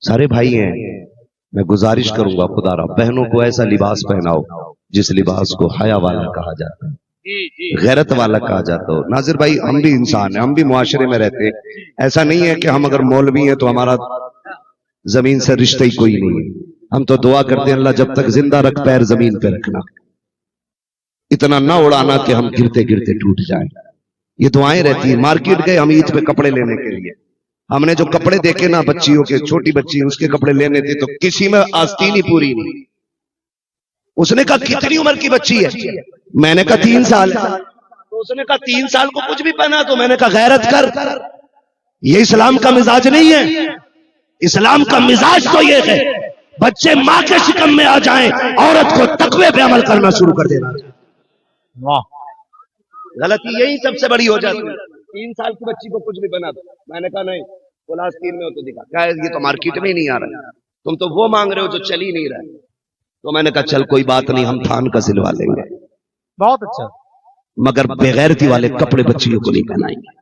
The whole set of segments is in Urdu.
سارے بھائی ہیں، میں گزارش کروں گا خدا را بہنوں کو ایسا لباس پہناؤ جس لباس کو حیا والا کہا جاتا ہے، غیرت والا کہا جاتا ہو۔ ناظر بھائی ہم بھی انسان ہیں، ہم بھی معاشرے میں رہتے ہیں، ایسا نہیں ہے کہ ہم اگر مولوی ہیں تو ہمارا زمین سے رشتہ ہی کوئی نہیں ہے۔ ہم تو دعا کرتے ہیں اللہ جب تک زندہ رکھ پیر زمین پہ رکھنا، اتنا نہ اڑانا کہ ہم گرتے گرتے ٹوٹ جائیں۔ یہ دعائیں رہتی ہیں۔ مارکیٹ گئے ہم عید پہ کپڑے لینے کے لیے، ہم نے جو کپڑے دیکھے نا بچیوں کے، چھوٹی بچی اس کے کپڑے لینے تھے تو کسی میں آستین ہی پوری نہیں۔ اس نے کہا کتنی عمر کی بچی ہے؟ میں نے کہا 3 سال ہے۔ تو اس نے کہا 3 سال کو کچھ بھی پہنا؟ تو میں نے کہا غیرت کر، یہ اسلام کا مزاج نہیں ہے۔ اسلام کا مزاج تو یہ ہے بچے ماں کے شکم میں آ جائیں، عورت کو تقوی پہ عمل کرنا شروع کر دینا۔ غلطی یہی سب سے بڑی ہو جاتی ہے۔ 3 سال کی بچی کو کچھ بھی بنا دو، میں نے کہا نہیں کلاس 3 میں ہو تو دکھا، کہا یہ تو مارکیٹ میں ہی نہیں آ رہا، تم تو وہ مانگ رہے ہو جو چل ہی نہیں رہا ہے۔ تو میں نے کہا چل کوئی بات نہیں، ہم تھان کا سلوا لیں گے، بہت اچھا، مگر بغیرتی والے کپڑے بچیوں کو نہیں پہنائیں گے۔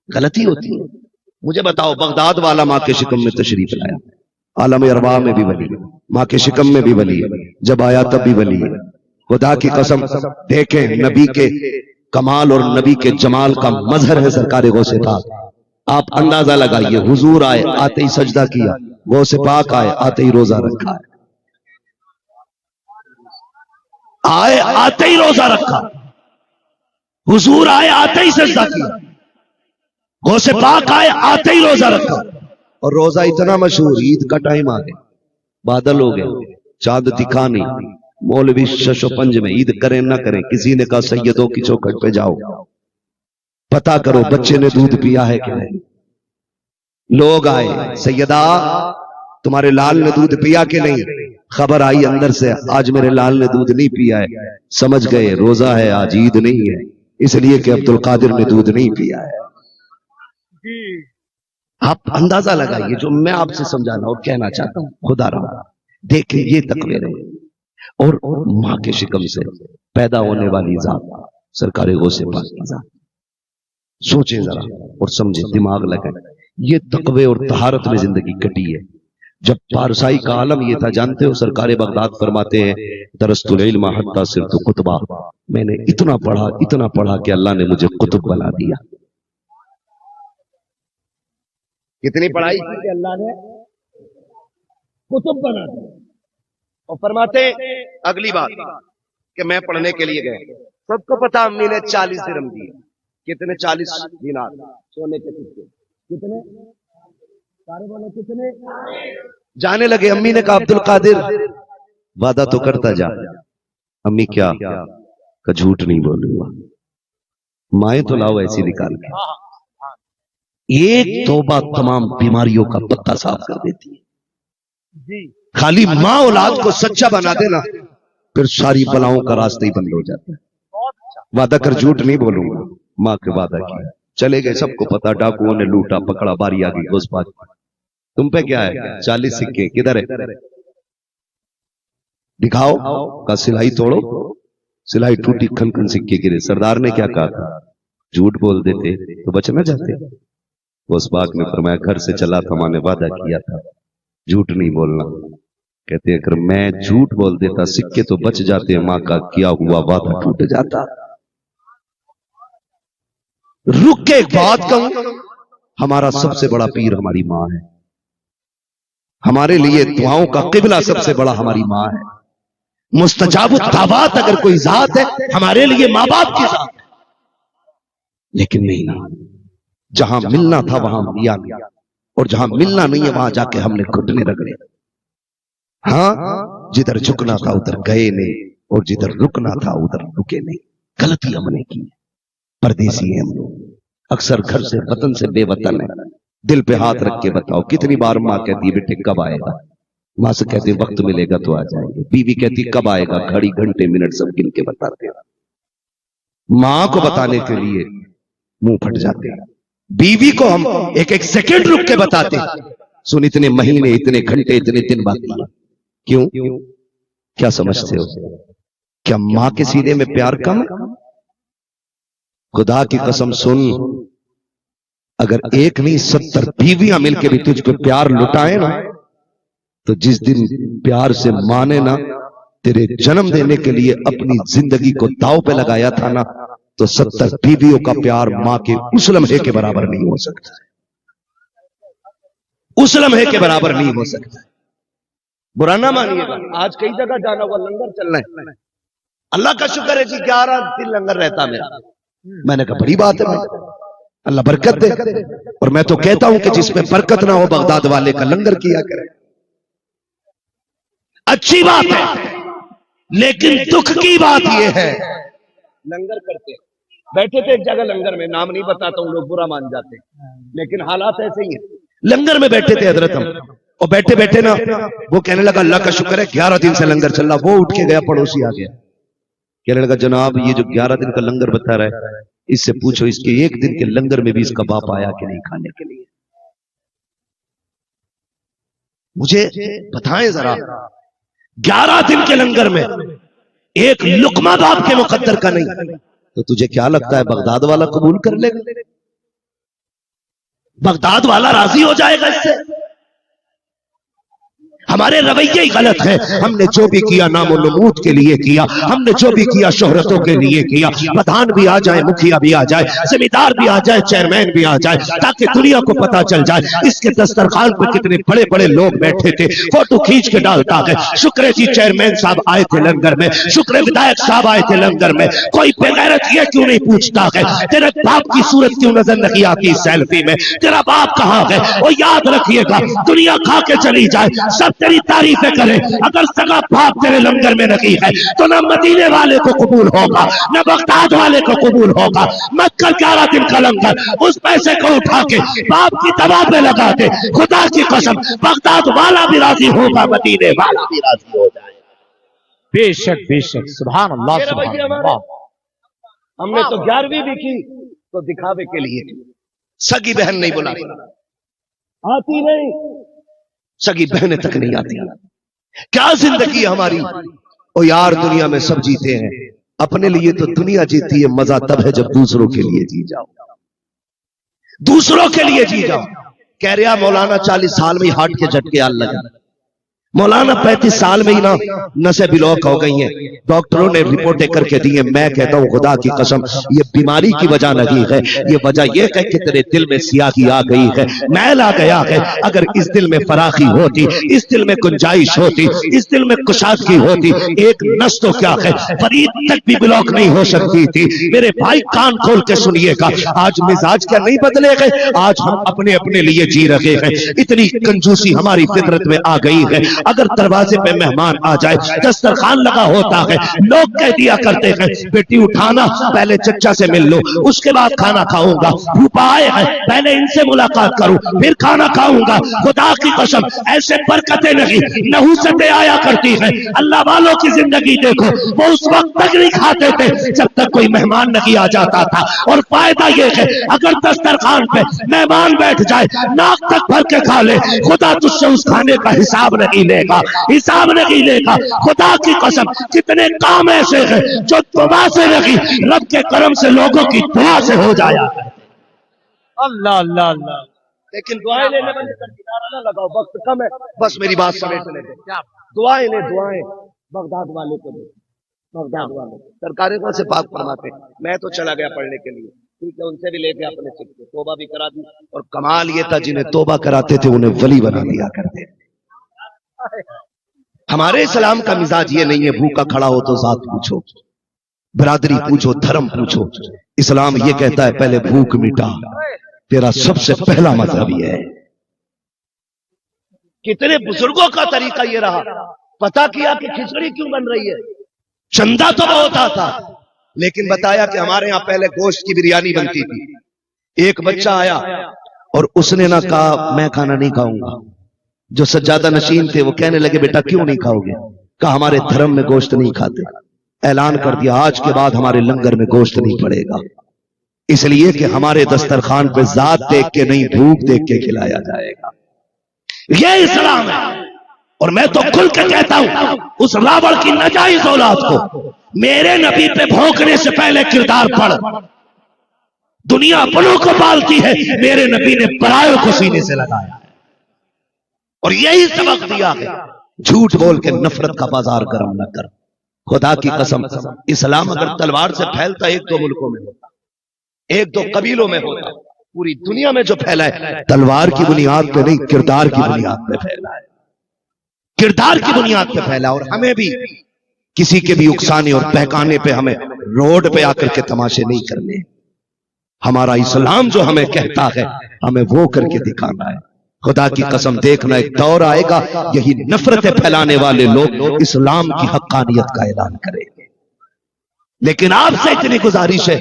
غلطی ہوتی ہے۔ مجھے بتاؤ بغداد والا ماں کے شکم میں تشریف لایا، عالم ارواح میں بھی ولی، ماں کے شکم میں بھی ولی، جب آیا تب بھی ولی۔ خدا کی قسم دیکھیں نبی کے کمال اور نبی کے جمال کا مظہر ہے سرکار غوث پاک۔ آپ اندازہ لگائیے، حضور آئے آتے ہی سجدہ کیا، غوث پاک آئے آتے ہی روزہ رکھا ہے، آئے آتے ہی روزہ رکھا، حضور آئے آتے ہی سجدہ کیا، غوث پاک آئے آتے ہی روزہ رکھا۔ اور روزہ اتنا مشہور، عید کا ٹائم آ گیا، بادل ہو گئے، چاند دکھا نہیں، مولوی شش و پنج میں عید کریں نہ کریں، کسی نے کہا سیدوں کی چوکھٹ پہ جاؤ پتا کرو بچے نے دودھ پیا ہے کہ نہیں۔ لوگ آئے، سیدہ تمہارے لال نے دودھ پیا کہ نہیں؟ خبر آئی اندر سے آج میرے لال نے دودھ نہیں پیا ہے۔ سمجھ گئے روزہ ہے آج، عید نہیں ہے، اس لیے کہ عبد القادر نے دودھ نہیں پیا ہے۔ آپ اندازہ لگائیے جو میں آپ سے سمجھانا اور کہنا چاہتا ہوں، خدا رہا دیکھیں یہ تقوی رہے۔ اور ماں کے شکم سے پیدا ہونے والی ذات سرکار غوث پاک کی ذات، سوچیں ذرا اور سمجھیں، دماغ لگائیں۔ یہ تقوی اور طہارت میں زندگی کٹی ہے۔ جب پارسائی کا عالم یہ تھا، جانتے ہو سرکار بغداد فرماتے ہیں درست العلم حتی صرت قطبہ، میں نے اتنا پڑھا کہ اللہ نے مجھے قطب بنا دیا۔ کتنی پڑھائی کی کہ اللہ نے قطب بنا دیا۔ اور فرماتے اگلی بات کہ میں پڑھنے کے لیے گئے، سب کو پتا امی نے 40 درہم دیے، کتنے؟ 40 دینار سونے کے سکے، کتنے؟ سارے بولے کتنے؟ جانے لگے، امی نے کہا عبد القادر وعدہ تو کرتا جا۔ امی کیا کہ جھوٹ نہیں بولوں گا، مائیں تو لاؤ ایسی نکال کے، ایک توبہ تمام بیماریوں کا پتہ صاف کر دیتی ہے۔ خالی ماں اولاد کو سچا بنا دینا، پھر ساری بلاؤں کا راستہ ہی بند ہو جاتا ہے۔ وعدہ کر جھوٹ نہیں بولوں گا، ماں کے وعدہ کیا، چلے گئے، سب کو پتا، ڈاکوؤں نے لوٹا پکڑا، باری آگئی غوث پاک، تم پہ کیا ہے؟ 40 سکے کدھر ہے؟ دکھاؤ۔ کا سلائی توڑو، سلائی ٹوٹی، کھن کھن سکے گرے۔ سردار نے کیا کہا تھا؟ جھوٹ بول دیتے تو بچ نہ جاتے۔ غوث پاک نے فرمایا گھر سے چلا تھا، ماں نے وعدہ کیا تھا جھوٹ نہیں بولنا۔ کہتے ہیں اگر میں جھوٹ بول دیتا سکے تو بچ جاتے، ماں کا کیا ہوا وعدہ ٹوٹ جاتا۔ رک کے ایک بات کہوں، ہمارا سب سے بڑا پیر ہماری ماں ہے، ہمارے لیے دعاؤں کا قبلہ سب سے بڑا ہماری ماں ہے۔ مستجاب الدعوات اگر کوئی ذات ہے ہمارے لیے ماں باپ کی ذات ہے، لیکن نہیں نا، جہاں ملنا تھا وہاں لیا نہیں، اور جہاں ملنا نہیں ہے وہاں جا کے ہم نے گھٹنے رگڑے۔ ہاں جدھر جھکنا تھا ادھر گئے نہیں، اور جدھر رکنا تھا ادھر رکے نہیں۔ غلطی ہم نے کی، پردیسی ہیں ہم لوگ، اکثر گھر سے وطن سے بے وطن ہے۔ دل پہ ہاتھ رکھ کے بتاؤ کتنی بار ماں کہتی ہے بیٹے کب آئے گا؟ ماں سے کہتے ہیں وقت ملے گا تو آ جائیں گے۔ بیوی کہتی کب آئے گا؟ گھڑی گھنٹے منٹ سب گن کے بتاتے ہیں۔ ماں کو بتانے کے لیے منہ پھٹ جاتے ہیں، بیوی کو ہم ایک ایک سیکنڈ رک کے بتاتے ہیں، سن اتنے مہینے اتنے گھنٹے اتنے دن باقی ہیں۔ کیوں؟ کیا سمجھتے ہو؟ کیا ماں کے سینے میں پیار کم ہے؟ خدا کی قسم سن، اگر ایک نہیں 70 بیویاں مل کے بھی تجھ پہ پیار لٹائیں نا تو جس دن پیار سے ماں نے نا تیرے جنم دینے کے لیے اپنی زندگی کو داؤ پہ لگایا تھا نا، تو 70 بیویوں کا پیار ماں کے اس لمحے کے برابر نہیں ہو سکتا، اس لمحے کے برابر نہیں ہو سکتا۔ برا نہ مانیے گا، آج کئی جگہ جانا ہوا لنگر چل رہے ہیں، اللہ کا شکر ہے جی 11 دن لنگر رہتا میرا۔ میں نے کہا بڑی بات ہے، اللہ برکت دے، اور میں تو کہتا ہوں کہ جس میں برکت نہ ہو بغداد والے کا لنگر کیا کرے۔ اچھی بات ہے، لیکن دکھ کی بات یہ ہے لنگر کرتے بیٹھے تھے ایک جگہ لنگر میں، نام نہیں بتاتا ہوں لوگ برا مان جاتے ہیں، لیکن حالات ایسے ہی ہیں۔ لنگر میں بیٹھے تھے حضرت ہم، اور بیٹھے بیٹھے نا وہ کہنے لگا اللہ کا شکر ہے 11 دن سے لنگر چل رہا۔ وہ اٹھ کے گیا، پڑوسی آ گیا، کہنے لگا جناب یہ جو 11 دن کا لنگر بتا رہا ہے اس سے پوچھو اس کے ایک دن کے لنگر میں بھی اس کا باپ آیا کہ نہیں کھانے کے لیے۔ مجھے بتائیں ذرا 11 دن کے لنگر میں ایک لقمہ باپ کے مقدر کا نہیں، تو تجھے کیا لگتا ہے بغداد والا قبول کر لے گا؟ بغداد والا راضی ہو جائے گا اس سے؟ ہمارے رویے ہی غلط ہے، ہم نے جو بھی کیا نام و نمود کے لیے کیا، ہم نے جو بھی کیا شہرتوں کے لیے کیا، پردھان بھی آ جائے، مکھیا بھی آ جائے، زمیندار بھی آ جائے، چیئرمین بھی آ جائے، تاکہ دنیا کو پتا چل جائے اس کے دسترخوان پہ کتنے بڑے بڑے لوگ بیٹھے تھے، فوٹو کھینچ کے ڈالتا ہے، شکر ہے جی چیئرمین صاحب آئے تھے لنگر میں، شکر ہے ودایک صاحب آئے تھے لنگر میں۔ کوئی بے غیرت یہ کیوں نہیں پوچھتا ہے تیرے باپ کی صورت کیوں نظر نہیں آتی سیلفی میں، تیرا باپ کہاں ہے؟ وہ یاد رکھیے گا دنیا کھا کے چلی جائے، سب تیری تعریفیں کرے، اگر سگا باپ تیرے لنگر میں نہیں ہے تو نہ مدینے والے کو قبول ہوگا نہ بغداد والے کو قبول ہوگا۔ مت کر 11 دن کا لنگر، اس پیسے کو اٹھا کے باپ کی دوا پہ لگا دے، خدا کی قسم بغداد والا بھی راضی ہوگا، مدینے والا بھی راضی ہو جائے۔ بے شک سبحان اللہ سبحان اللہ۔ ہم نے تو 11ویں بھی کی تو دکھاوے کے لیے، سگی بہن نہیں بلا آتی نہیں، سگی بہنیں تک نہیں آتی۔ کیا زندگی ہماری؟ او یار دنیا میں سب جیتے ہیں، اپنے لیے تو دنیا جیتی ہے، مزہ تب ہے جب دوسروں کے لیے جی جاؤ، دوسروں کے لیے جی جاؤ۔ کہہ رہا مولانا 40 سال میں ہارٹ کے جھٹکے آنے لگے، مولانا 35 سال میں ہی نا نسیں بلاک ہو گئی ہیں، ڈاکٹروں نے رپورٹیں کر کے دی ہیں۔ میں کہتا ہوں خدا کی قسم یہ بیماری کی وجہ نہیں ہے، یہ وجہ یہ ہے کہ تیرے دل میں سیاہی آ گئی ہے، میل آ گیا ہے۔ اگر اس دل میں فراخی ہوتی، اس دل میں گنجائش ہوتی، اس دل میں کشادگی ہوتی، ایک نس تو کیا ہے فرید تک بھی بلاک نہیں ہو سکتی تھی۔ میرے بھائی کان کھول کے سنیے گا، آج مزاج کیا نہیں بدلے گئے، آج ہم اپنے اپنے لیے جی رہے ہیں، اتنی کنجوسی ہماری فطرت میں آ گئی ہے۔ اگر دروازے پہ مہمان آ جائے، دسترخوان لگا ہوتا ہے، لوگ کہہ دیا کرتے ہیں بیٹی اٹھانا پہلے چچا سے مل لو، اس کے بعد کھانا کھاؤں گا، پھوپا آئے ہیں پہلے ان سے ملاقات کروں پھر کھانا کھاؤں گا۔ خدا کی قسم ایسے برکتیں نہیں، نحوستیں آیا کرتی ہیں۔ اللہ والوں کی زندگی دیکھو، وہ اس وقت تک نہیں کھاتے تھے جب تک کوئی مہمان نہیں آ جاتا تھا، اور فائدہ یہ ہے اگر دسترخوان پہ مہمان بیٹھ جائے ناک تک بھر کے کھا لے، خدا تجھ سے اس کھانے کا حساب نہیں لے گا، حساب نہیں لے گا۔ خدا کی قسم کتنے کام ایسے ہیں جو دعا سے نہیں رب کے کرم سے لوگوں کی دعا سے ہو جایا ہے۔ اللہ اللہ اللہ۔ لیکن دعائیں لینے والے پر کنارہ نہ لگاؤ، وقت کم ہے، بس میری بات سمیٹ لے، دعائیں لے، دعائیں بغداد والے کو دے، بغداد والے سرکار کو سے پاک فرماتے۔ میں تو چلا گیا پڑھنے کے لیے، ٹھیک ہے، ان سے بھی لے کے اپنے سکھ توبہ بھی کرا دی، اور کمال یہ تھا جنہیں توبہ کراتے تھے انہیں ولی بنا دیا کرتے۔ ہمارے اسلام کا مزاج یہ نہیں ہے بھوکا کھڑا ہو تو ذات پوچھو، برادری پوچھو، دھرم پوچھو۔ اسلام یہ کہتا ہے پہلے بھوک مٹا، تیرا سب سے پہلا مذہب یہ ہے۔ کتنے بزرگوں کا طریقہ یہ رہا، پتا کیا کہ کھچڑی کیوں بن رہی ہے، چندہ تو بہت آتا، لیکن بتایا کہ ہمارے ہاں پہلے گوشت کی بریانی بنتی تھی۔ ایک بچہ آیا اور اس نے نہ کہا میں کھانا نہیں کھاؤں گا، جو سجادہ نشین تھے وہ کہنے لگے بیٹا کیوں نہیں کھاؤ گے؟ کہا ہمارے دھرم میں گوشت نہیں کھاتے۔ اعلان کر دیا آج کے بعد ہمارے لنگر میں گوشت نہیں پڑے گا، اس لیے کہ ہمارے دسترخوان پہ ذات دیکھ کے نہیں بھوک دیکھ کے کھلایا جائے گا۔ یہ اسلام ہے۔ اور میں تو کھل کے کہتا ہوں اس راوڑ کی ناجائز اولاد کو میرے نبی پہ بھونکنے سے پہلے کردار پڑھ۔ دنیا اپنوں کو پالتی ہے، میرے نبی نے پرایوں کو سینے سے لگایا۔ اور یہی سبق دیا ہے، جھوٹ بول کے نفرت کا بازار گرم نہ کر۔ خدا کی قسم، اسلام اگر تلوار سے پھیلتا ایک دو ملکوں میں ہوتا، ایک دو قبیلوں میں ہوتا، پوری دنیا میں جو پھیلا ہے تلوار کی بنیاد پہ نہیں، کردار کی بنیاد پہ پھیلا ہے، کردار کی بنیاد پہ پھیلا۔ اور ہمیں بھی کسی کے بھی اکسانے اور بہکانے پہ ہمیں روڈ پہ آ کر کے تماشے نہیں کرنے۔ ہمارا اسلام جو ہمیں کہتا ہے ہمیں وہ کر کے دکھانا ہے۔ خدا کی قسم دیکھنا ایک دور آئے گا یہی نفرتیں پھیلانے والے لوگ اسلام کی حقانیت کا اعلان کریں گے۔ لیکن آپ سے اتنی گزارش ہے،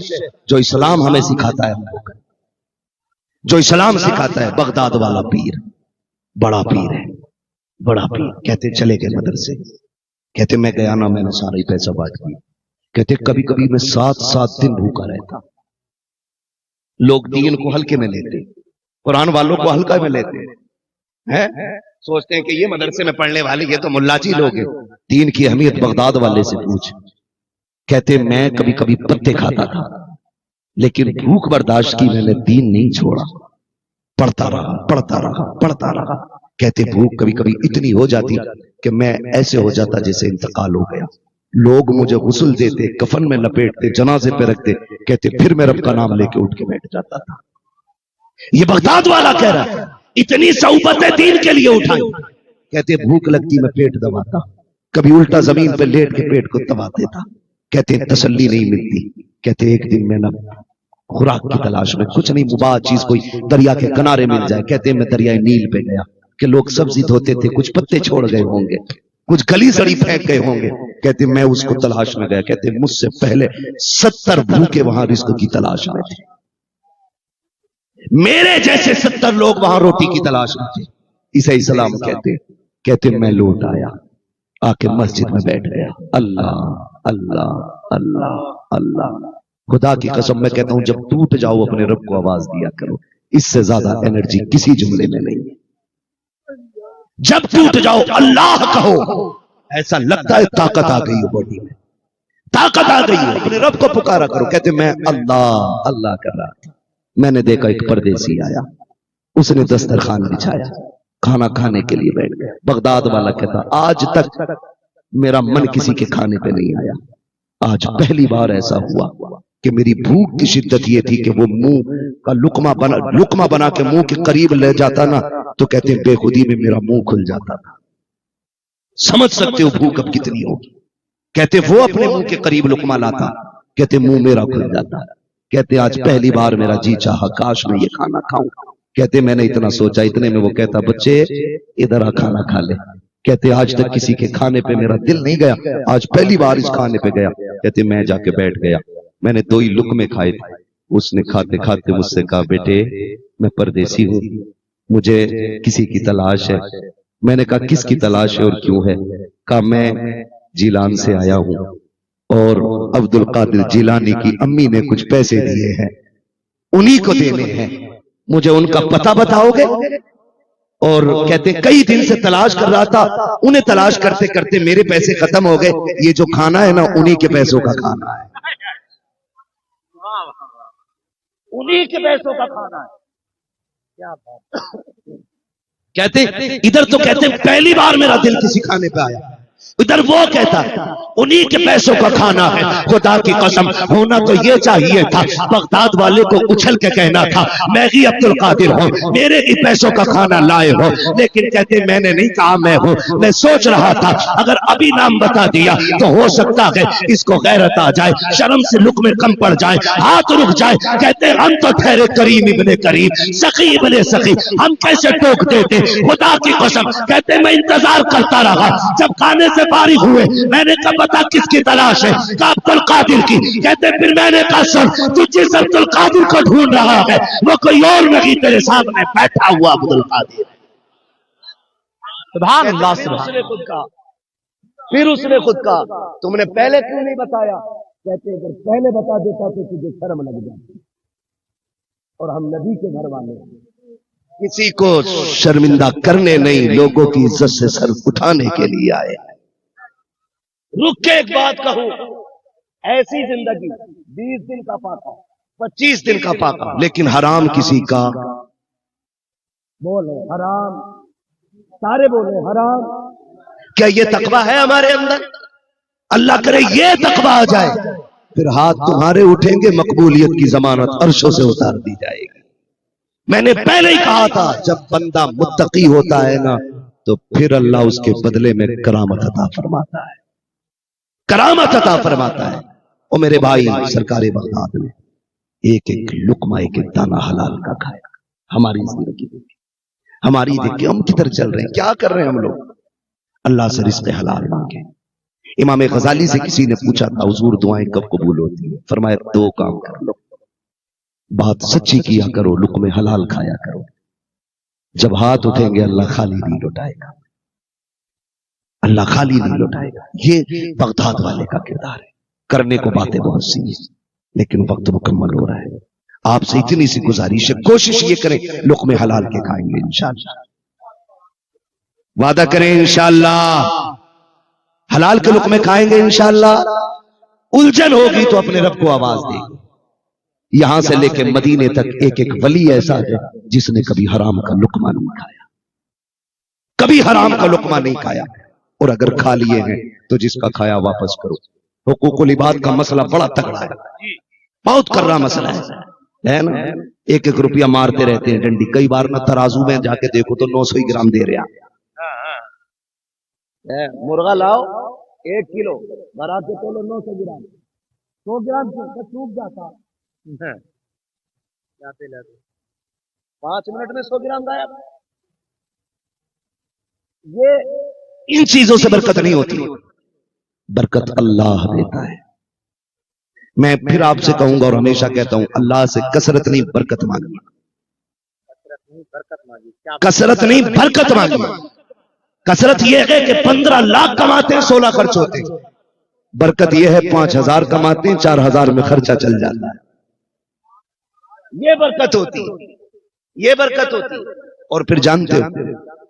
جو اسلام ہمیں سکھاتا ہے ہم کو کریں۔ جو اسلام سکھاتا ہے، بغداد والا پیر بڑا پیر ہے، بڑا پیر، کہتے چلے گئے مدرسے، کہتے میں گیا نا، میں نے سارا ہی پیسہ بانٹ دیا، کہتے کبھی کبھی میں 7 دن بھوکا رہتا۔ لوگ دین کو ہلکے میں لیتے، قرآن والوں کو ہلکا میں لیتے ہیں، سوچتے ہیں کہ یہ مدرسے میں پڑھنے والے یہ تو ملاجی لوگ ہیں۔ دین کی اہمیت بغداد والے سے پوچھ۔ کہتے میں کبھی کبھی پتے کھاتا تھا، لیکن بھوک برداشت کی، میں نے دین نہیں چھوڑا، پڑھتا رہا پڑھتا رہا پڑھتا رہا۔ کہتے بھوک کبھی کبھی اتنی ہو جاتی کہ میں ایسے ہو جاتا جیسے انتقال ہو گیا۔ لوگ مجھے غسل دیتے، کفن میں لپیٹتے، جنازے پہ رکھتے، کہتے پھر میں رب کا نام لے کے اٹھ کے بیٹھ جاتا تھا۔ یہ بغداد والا کہہ رہا ہے، اتنی صحبتیں دین کے لیے اٹھائی۔ کہتے بھوک لگتی میں پیٹ دباتا، کبھی الٹا زمین پہ لیٹ کے پیٹ کو دبا دیتا۔ کہتے تسلی نہیں ملتی۔ کہتے ایک دن میں نہ خوراک کی تلاش میں، کچھ نہیں مباح چیز کوئی دریا کے کنارے مل جائے، کہتے میں دریائے نیل پہ گیا کہ لوگ سبزی دھوتے تھے، کچھ پتے چھوڑ گئے ہوں گے، کچھ گلی سڑی پھینک گئے ہوں گے، کہتے میں اس کو تلاش میں گیا۔ کہتے مجھ سے پہلے 70 بھوکے وہاں رزق کی تلاش میں تھے، میرے جیسے 70 لوگ وہاں روٹی کی تلاش میں تھے۔ اسے اسلام کہتے میں لوٹ آیا، آ کے مسجد میں بیٹھ گیا، اللہ اللہ اللہ اللہ۔ خدا کی قسم میں کہتا ہوں، جب ٹوٹ جاؤ اپنے رب کو آواز دیا کرو، اس سے زیادہ انرجی کسی جملے میں نہیں ہے۔ جب ٹوٹ جاؤ اللہ کہو، ایسا لگتا ہے طاقت آ گئی ہو باڈی میں، طاقت آ گئی ہے، اپنے رب کو پکارا کرو۔ کہتے میں اللہ اللہ کر رہا تھا، میں نے دیکھا ایک پردیسی آیا، اس نے دسترخوان بچھایا، کھانا کھانے کے لیے بیٹھ گیا۔ بغداد والا کہتا آج تک میرا من کسی کے کھانے پہ نہیں آیا، آج پہلی بار ایسا ہوا کہ میری بھوک کی شدت یہ تھی کہ وہ منہ کا لقمہ بنا کے منہ کے قریب لے جاتا نا، تو کہتے ہیں بے خودی میں میرا منہ کھل جاتا تھا۔ سمجھ سکتے ہو بھوک اب کتنی ہوگی۔ کہتے وہ اپنے منہ کے قریب لقمہ لاتا، کہتے منہ میرا کھل جاتا۔ کہتے آج پہلی بار میرا جی چاہا کاش میں یہ کھانا کھاؤں۔ کہتے میں نے اتنا سوچا، اتنے میں وہ کہتا بچے ادھر آ کھانا کھا لے۔ کہتے آج تک کسی کے کھانے پہ میرا دل نہیں گیا، آج پہلی بار اس کھانے پہ گیا۔ کہتے میں جا کے بیٹھ گیا، میں نے 2 ہی لقمے کھائے تھے۔ اس نے کھاتے کھاتے مجھ سے کہا بیٹے میں پردیسی ہوں، مجھے کسی کی تلاش ہے۔ میں نے کہا کس کی تلاش ہے اور کیوں ہے؟ کہا میں جیلان سے آیا ہوں اور عبد القادر جیلانی کی امی نے کچھ پیسے دیے ہیں، انہی کو دینے ہیں، مجھے ان کا پتہ بتاؤ گے؟ اور کہتے کئی دن سے تلاش کر رہا تھا، انہیں تلاش کرتے کرتے میرے پیسے ختم ہو گئے، یہ جو کھانا ہے نا انہی کے پیسوں کا کھانا ہے، انہی کے پیسوں کا کھانا ہے۔ کیا بات! کہتے ادھر تو کہتے پہلی بار میرا دل کسی کھانے پہ آیا، ادھر وہ کہتا انہی کے پیسوں کا کھانا ہے۔ خدا کی قسم ہونا تو یہ چاہیے تھا، بغداد والے کو اچھل کے کہنا تھا میں ہی عبد القادر ہوں، میرے ہی پیسوں کا کھانا لائے ہو، لیکن کہتے میں نے نہیں کہا میں ہوں، میں سوچ رہا تھا اگر ابھی نام بتا دیا تو ہو سکتا ہے اس کو غیرت آ جائے، شرم سے لقمے کم پڑ جائے، ہاتھ رک جائے۔ کہتے ہم تو ٹھہرے کریم ابن کریم، سخی ابن سخی، ہم کیسے ٹوک دیتے؟ خدا کی قسم کہتے میں انتظار کرتا رہا، جب کھانے سے فارغ ہوئے میں نے کہا بتا کس کی تلاش ہے؟ کہا عبد القادر کی۔ کہتے پھر میں نے کہا سن تو جس عبد القادر کو ڈھونڈ رہا ہے وہ کوئی اور نہیں، تیرے سامنے بیٹھا ہوا عبد القادر۔ سبحان اللہ پھر سبحان اس نے خود کہا، پھر اس نے خود کہا تم نے پہلے کیوں نہیں بتایا؟ کہتے اگر پہلے بتا دیتا تو تجھے شرم لگ جاتی، اور ہم نبی کے گھر والے کسی کو شرمندہ کرنے نہیں، لوگوں کی عزت سے سر اٹھانے کے لیے آئے۔ رک کے ایک بات کہوں، ایسی زندگی 20 دن کا فاقہ، 25 دن کا فاقہ، لیکن حرام کسی کا بولے حرام سارے بولے حرام. کیا یہ تقویٰ ہے ہمارے اندر؟ اللہ کرے یہ تقویٰ آ جائے، پھر ہاتھ تمہارے اٹھیں گے، مقبولیت کی ضمانت عرشوں سے اتار دی جائے گی. میں نے پہلے ہی کہا تھا، جب بندہ متقی ہوتا ہے نا تو پھر اللہ اس کے بدلے میں کرامت عطا فرماتا ہے، کرامت عطا فرماتا ہے. اور میرے بھائی، سرکار بغداد نے ایک ایک لقمہ، ایک ایک دانہ حلال کا کھایا. ہماری زندگی میں ہماری دیکھیں ہم کدھر چل رہے ہیں، کیا کر رہے ہیں ہم لوگ؟ اللہ سے رزق حلال مانگے. امام غزالی سے کسی نے پوچھا تھا، حضور دعائیں کب قبول ہوتی ہیں؟ فرمایا 2 کام کر لو، بات سچی کیا کرو، لقمے حلال کھایا کرو. جب ہاتھ اٹھیں گے اللہ خالی نہیں لوٹائے گا، اللہ خالی نہیں لوٹائے گا. یہ بغداد والے کا کردار ہے. کرنے کو باتیں بہت سی ہیں لیکن وقت مکمل ہو رہا ہے. آپ سے اتنی سی گزارش ہے، کوشش یہ کریں لقمے حلال کے کھائیں گے انشاءاللہ. وعدہ کریں انشاءاللہ حلال کے لقمے کھائیں گے انشاءاللہ. الجھن ہوگی تو اپنے رب کو آواز دیں. یہاں سے لے کے مدینے تک ایک ایک ولی ایسا ہے جس نے کبھی حرام کا لقمہ نہیں کھایا، کبھی حرام کا لقمہ نہیں کھایا. اور اگر کھا لیے ہیں تو جس کا کھایا واپس کرو. حقوق العباد کا مسئلہ بڑا تگڑا ہے، بہت کرنا مسئلہ ہے نا. 1-1 روپیہ مارتے رہتے ہیں ڈنڈی. کئی بار نہ ترازو میں جا کے دیکھو تو 900 گرام دے رہے ہیں. مرغا لاؤ 1 کلو، براتے تولو 900 گرام، 100 گرام سے چوک جاتا. لاتے 5 منٹ میں 100 گرام غائب. یہ ان چیزوں سے برکت نہیں ہوتی، برکت اللہ دیتا ہے. میں پھر آپ سے کہوں گا اور ہمیشہ کہتا ہوں، اللہ سے کثرت نہیں برکت مانگی، کثرت نہیں برکت مانگی. کثرت یہ ہے کہ 15 لاکھ کماتے ہیں 16 خرچ ہوتے ہیں. برکت یہ ہے 5000 کماتے ہیں 4000 میں خرچہ چل جاتا ہے. یہ برکت ہوتی، یہ برکت ہوتی. اور پھر جانتے ہو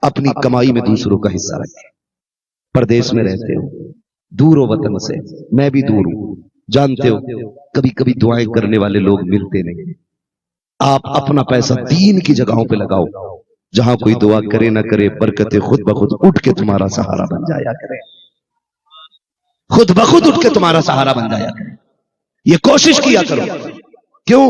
اپنی کمائی میں دوسروں کا حصہ رکھیں. پردیس میں رہتے ہو، دور ہو وطن سے، میں بھی دور ہوں، جانتے ہو کبھی کبھی دعائیں کرنے والے لوگ ملتے نہیں. آپ اپنا پیسہ دین کی جگہوں پہ لگاؤ، جہاں کوئی دعا کرے نہ کرے برکتیں خود بخود اٹھ کے تمہارا سہارا بن جایا کرے، خود بخود اٹھ کے تمہارا سہارا بن جایا کرے. یہ کوشش کیا کرو. کیوں؟